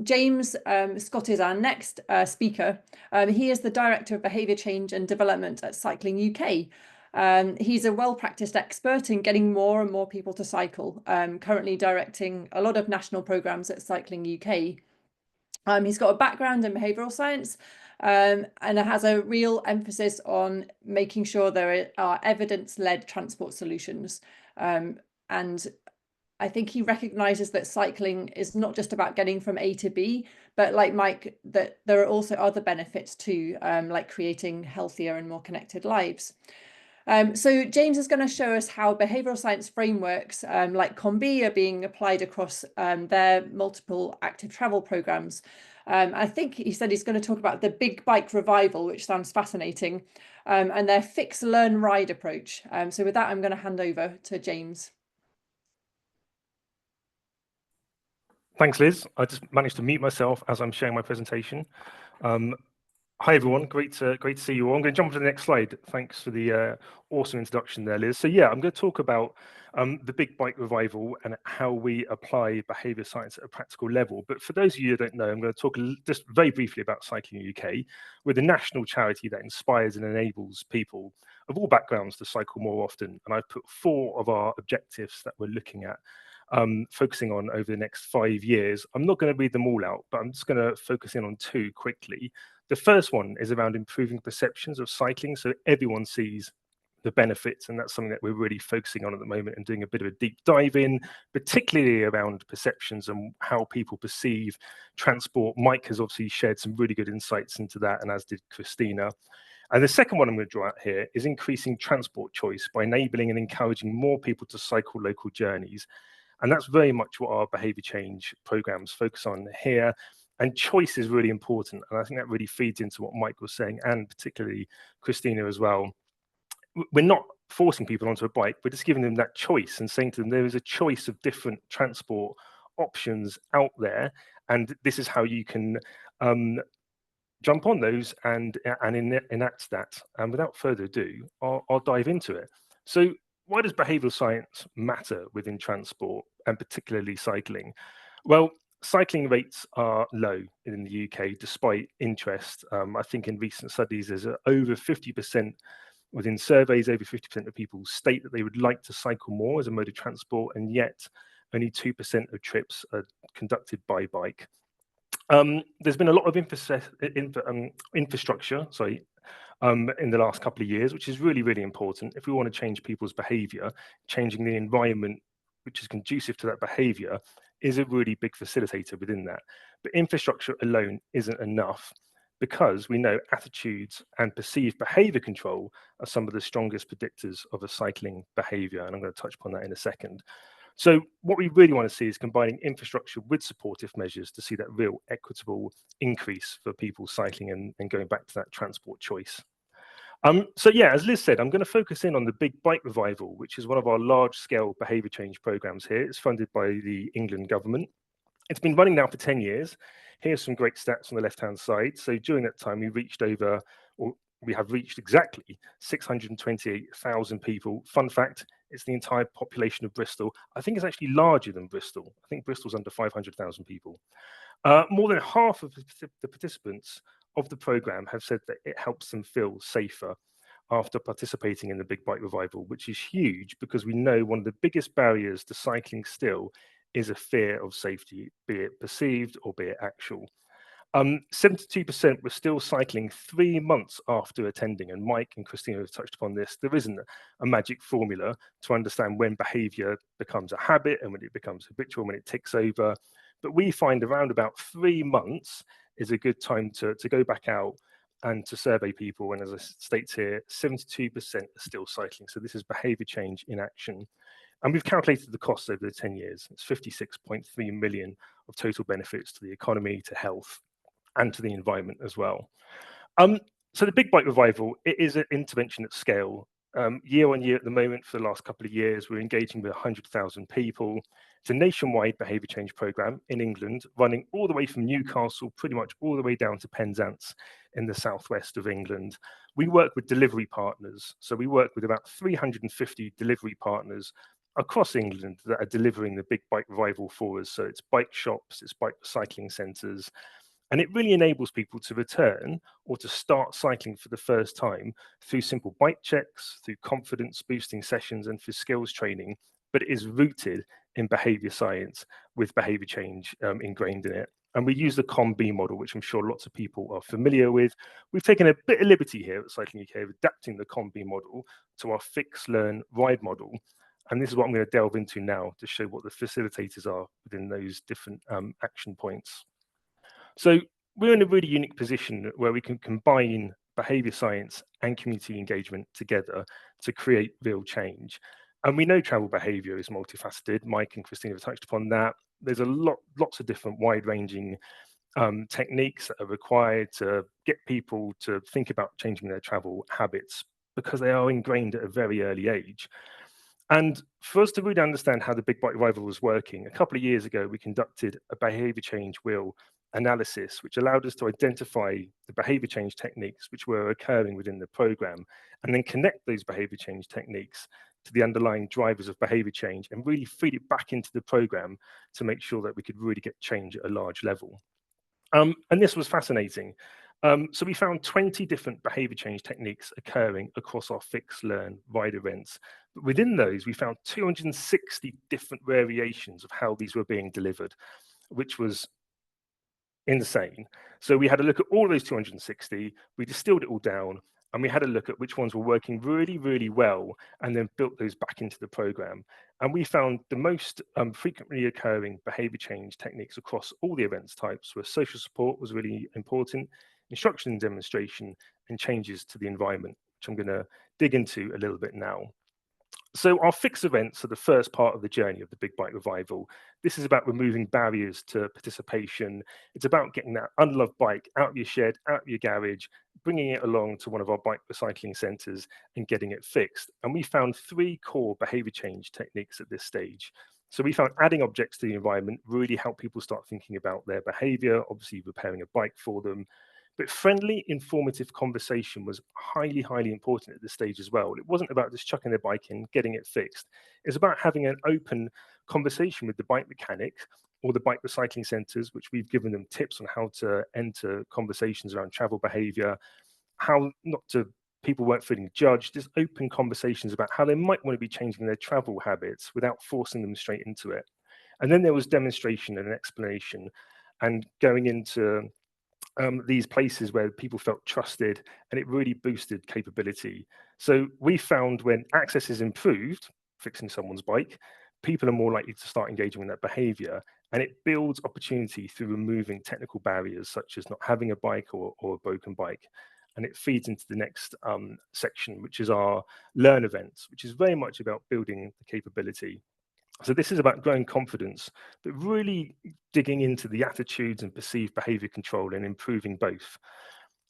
James Scott is our next speaker. He is the Director of Behaviour Change and Development at Cycling UK. He's a well-practiced expert in getting more and more people to cycle, currently directing a lot of national programmes at Cycling UK. He's got a background in behavioural science and has a real emphasis on making sure there are evidence-led transport solutions. And I think he recognises that cycling is not just about getting from A to B, but like Mike, that there are also other benefits too, like creating healthier and more connected lives. So James is going to show us how behavioural science frameworks like COM-B are being applied across their multiple active travel programmes. I think he said he's going to talk about the big bike revival, which sounds fascinating, and their fix, learn, ride approach. So with that, I'm going to hand over to James. Thanks, Liz. I just managed to mute myself as I'm sharing my presentation. Hi, everyone. Great to see you all. I'm going to jump to the next slide. Thanks for the awesome introduction there, Liz. So yeah, I'm going to talk about the big bike revival and how we apply behaviour science at a practical level. But for those of you who don't know, I'm going to talk just very briefly about Cycling UK. We're the national charity that inspires and enables people of all backgrounds to cycle more often. And I've put 4 of our objectives that we're looking at, focusing on over the next 5 years. I'm not going to read them all out, but I'm just going to focus in on 2 quickly. The first one is around improving perceptions of cycling so everyone sees the benefits, and that's something that we're really focusing on at the moment and doing a bit of a deep dive in, particularly around perceptions and how people perceive transport. Mike has obviously shared some really good insights into that, and as did Christina. And the second one I'm going to draw out here is increasing transport choice by enabling and encouraging more people to cycle local journeys. And that's very much what our behaviour change programs focus on here. And choice is really important. And I think that really feeds into what Mike was saying, and particularly Christina as well. We're not forcing people onto a bike, we're just giving them that choice and saying to them, there is a choice of different transport options out there. And this is how you can jump on those and enact that. And without further ado, I'll dive into it. So why does behavioural science matter within transport, and particularly cycling? Well, cycling rates are low in the UK despite interest. I think in recent studies there's over 50% within surveys, over 50% of people state that they would like to cycle more as a mode of transport, and yet only 2% of trips are conducted by bike. There's been a lot of infrastructure, in the last couple of years, which is really, really important. If we want to change people's behaviour, changing the environment which is conducive to that behaviour is a really big facilitator within that. But infrastructure alone isn't enough, because we know attitudes and perceived behaviour control are some of the strongest predictors of a cycling behaviour, and I'm going to touch upon that in a second. So what we really want to see is combining infrastructure with supportive measures to see that real equitable increase for people cycling and going back to that transport choice. So yeah, as Liz said, I'm going to focus in on the Big Bike Revival, which is one of our large-scale behaviour change programs here. It's funded by the England government. It's been running now for 10 years. Here's some great stats on the left-hand side. So during that time, we have reached exactly 628,000 people. Fun fact, it's the entire population of Bristol. I think it's actually larger than Bristol. I think Bristol's under 500,000 people. More than half of the participants of the programme have said that it helps them feel safer after participating in the Big Bike Revival, which is huge, because we know one of the biggest barriers to cycling still is a fear of safety, be it perceived or be it actual. 72% were still cycling 3 months after attending, and Mike and Christina have touched upon this. There isn't a magic formula to understand when behaviour becomes a habit and when it becomes habitual, when it takes over. But we find around about 3 months is a good time to go back out and to survey people. And as it states here, 72% are still cycling. So this is behaviour change in action. And we've calculated the costs over the 10 years. It's 56.3 million of total benefits to the economy, to health, and to the environment as well. So the Big Bike Revival, it is an intervention at scale. Year on year at the moment, for the last couple of years, we're engaging with 100,000 people. It's a nationwide behaviour change programme in England, running all the way from Newcastle, pretty much all the way down to Penzance in the southwest of England. We work with delivery partners. So we work with about 350 delivery partners across England that are delivering the big bike revival for us. So it's bike shops, it's bike recycling centres, and it really enables people to return or to start cycling for the first time through simple bike checks, through confidence boosting sessions, and for skills training. But it is rooted in behaviour science with behaviour change ingrained in it. And we use the COM-B model, which I'm sure lots of people are familiar with. We've taken a bit of liberty here at Cycling UK of adapting the COM-B model to our fix, learn, ride model. And this is what I'm going to delve into now to show what the facilitators are within those different action points. So we're in a really unique position where we can combine behaviour science and community engagement together to create real change. And we know travel behaviour is multifaceted. Mike and Christina have touched upon that. There's lots of different wide-ranging techniques that are required to get people to think about changing their travel habits because they are ingrained at a very early age. And for us to really understand how the Big Bike Revival was working, a couple of years ago, we conducted a behaviour change wheel analysis, which allowed us to identify the behaviour change techniques which were occurring within the programme, and then connect those behaviour change techniques to the underlying drivers of behaviour change and really feed it back into the programme to make sure that we could really get change at a large level. And this was fascinating. So we found 20 different behavior change techniques occurring across our fix, learn, ride events. But within those, we found 260 different variations of how these were being delivered, which was insane. So we had a look at all those 260, we distilled it all down, and we had a look at which ones were working really, really well, and then built those back into the program. And we found the most frequently occurring behavior change techniques across all the events types were social support was really important, instruction and demonstration, and changes to the environment, which I'm going to dig into a little bit now. So our fix events are the first part of the journey of the Big Bike Revival. This is about removing barriers to participation. It's about getting that unloved bike out of your shed, out of your garage, bringing it along to one of our bike recycling centres and getting it fixed. And we found 3 core behaviour change techniques at this stage. So we found adding objects to the environment really helped people start thinking about their behaviour, obviously repairing a bike for them. But friendly, informative conversation was highly, highly important at this stage as well. It wasn't about just chucking their bike in, getting it fixed. It's about having an open conversation with the bike mechanic or the bike recycling centres, which we've given them tips on how to enter conversations around travel behaviour, how not to, people weren't feeling judged, just open conversations about how they might want to be changing their travel habits without forcing them straight into it. And then there was demonstration and explanation and going into these places where people felt trusted, and it really boosted capability. So we found when access is improved, fixing someone's bike, people are more likely to start engaging in that behavior, and it builds opportunity through removing technical barriers such as not having a bike or a broken bike. And it feeds into the next section, which is our learn events, which is very much about building the capability. So this is about growing confidence, but really digging into the attitudes and perceived behavior control and improving both.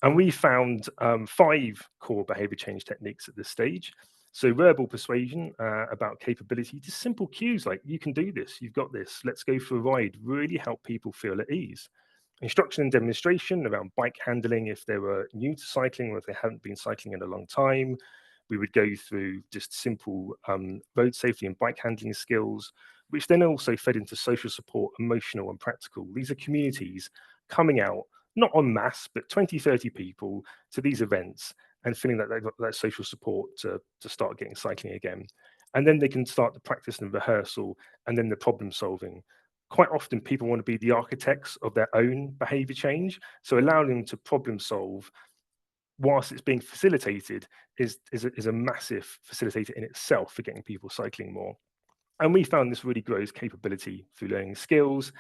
And we found 5 core behavior change techniques at this stage. So verbal persuasion about capability, just simple cues like, you can do this, you've got this, let's go for a ride, really help people feel at ease. Instruction and demonstration around bike handling if they were new to cycling or if they hadn't been cycling in a long time. We would go through just simple road safety and bike handling skills, which then also fed into social support, emotional and practical. These are communities coming out, not en masse, but 20, 30 people to these events and feeling that they've got that social support to start getting cycling again. And then they can start the practice and rehearsal and then the problem solving. Quite often people want to be the architects of their own behavior change. So allowing them to problem solve whilst it's being facilitated is a massive facilitator in itself for getting people cycling more. And we found this really grows capability through learning skills.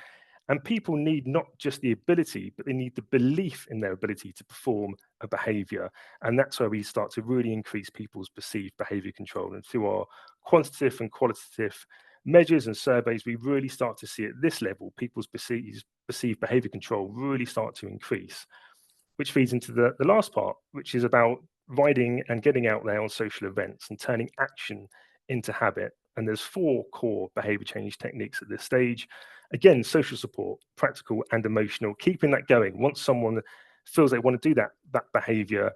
And people need not just the ability, but they need the belief in their ability to perform a behavior. And that's where we start to really increase people's perceived behavior control. And through our quantitative and qualitative measures and surveys, we really start to see at this level, people's perceived behavior control really start to increase, which feeds into the last part, which is about riding and getting out there on social events and turning action into habit. And there's 4 core behavior change techniques at this stage. Again, social support, practical and emotional, keeping that going. Once someone feels they want to do that behavior,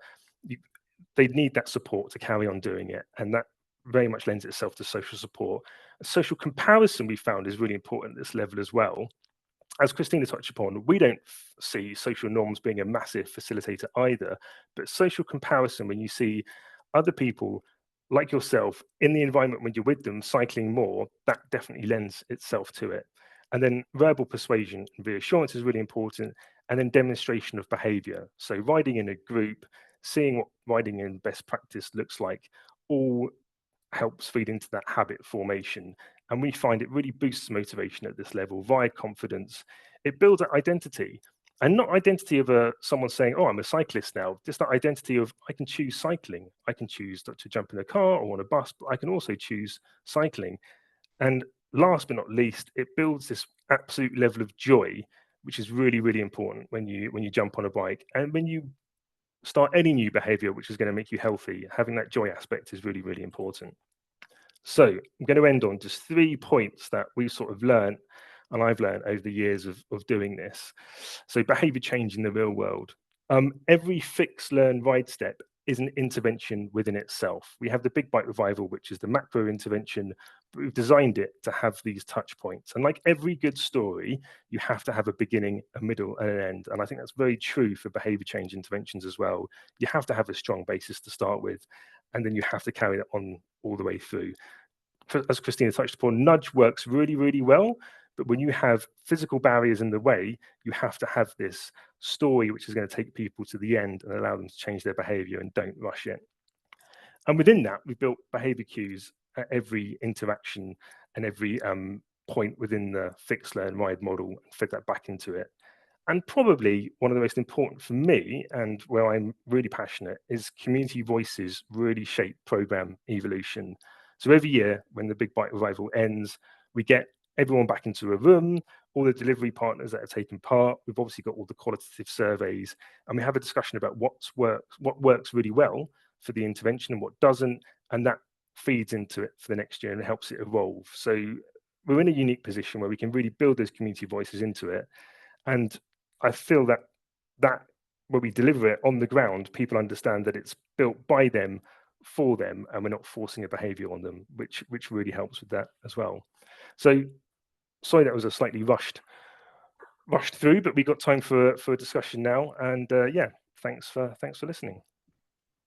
they need that support to carry on doing it. And that very much lends itself to social support. Social comparison we found is really important at this level as well. As Christina touched upon, we don't see social norms being a massive facilitator either, but social comparison, when you see other people like yourself in the environment when you're with them cycling more, that definitely lends itself to it. And then verbal persuasion and reassurance is really important. And then demonstration of behavior. So riding in a group, seeing what riding in best practice looks like, all helps feed into that habit formation. And we find it really boosts motivation at this level via confidence. It builds that identity, and not identity of someone saying, oh, I'm a cyclist now, just that identity of I can choose cycling. I can choose to jump in a car or on a bus, but I can also choose cycling. And last but not least, it builds this absolute level of joy, which is really, really important when you jump on a bike. And when you start any new behavior which is going to make you healthy, having that joy aspect is really, really important. So I'm going to end on just 3 points that we've sort of learned, and I've learned over the years of doing this. So behavior change in the real world. Every fix, learn, ride step is an intervention within itself. We have the big bite revival, which is the macro intervention, but we've designed it to have these touch points. And like every good story, you have to have a beginning, a middle, and an end. And I think that's very true for behavior change interventions as well. You have to have a strong basis to start with, and then you have to carry it on all the way through. As Christina touched upon, nudge works really, really well. But when you have physical barriers in the way, you have to have this story which is going to take people to the end and allow them to change their behavior, and don't rush it. And within that, we built behavior cues at every interaction and every point within the fix, learn, ride model, and fed that back into it. And probably one of the most important for me, and where I'm really passionate, is community voices really shape program evolution. So every year when the Big Bite Revival ends, we get everyone back into a room, all the delivery partners that have taken part. We've obviously got all the qualitative surveys, and we have a discussion about what works really well for the intervention and what doesn't, and that feeds into it for the next year and it helps it evolve. So we're in a unique position where we can really build those community voices into it. And I feel that when we deliver it on the ground, people understand that it's built by them, for them, and we're not forcing a behavior on them, which really helps with that as well. So sorry that was a slightly rushed through, but we got time for a discussion now. And yeah, thanks for listening.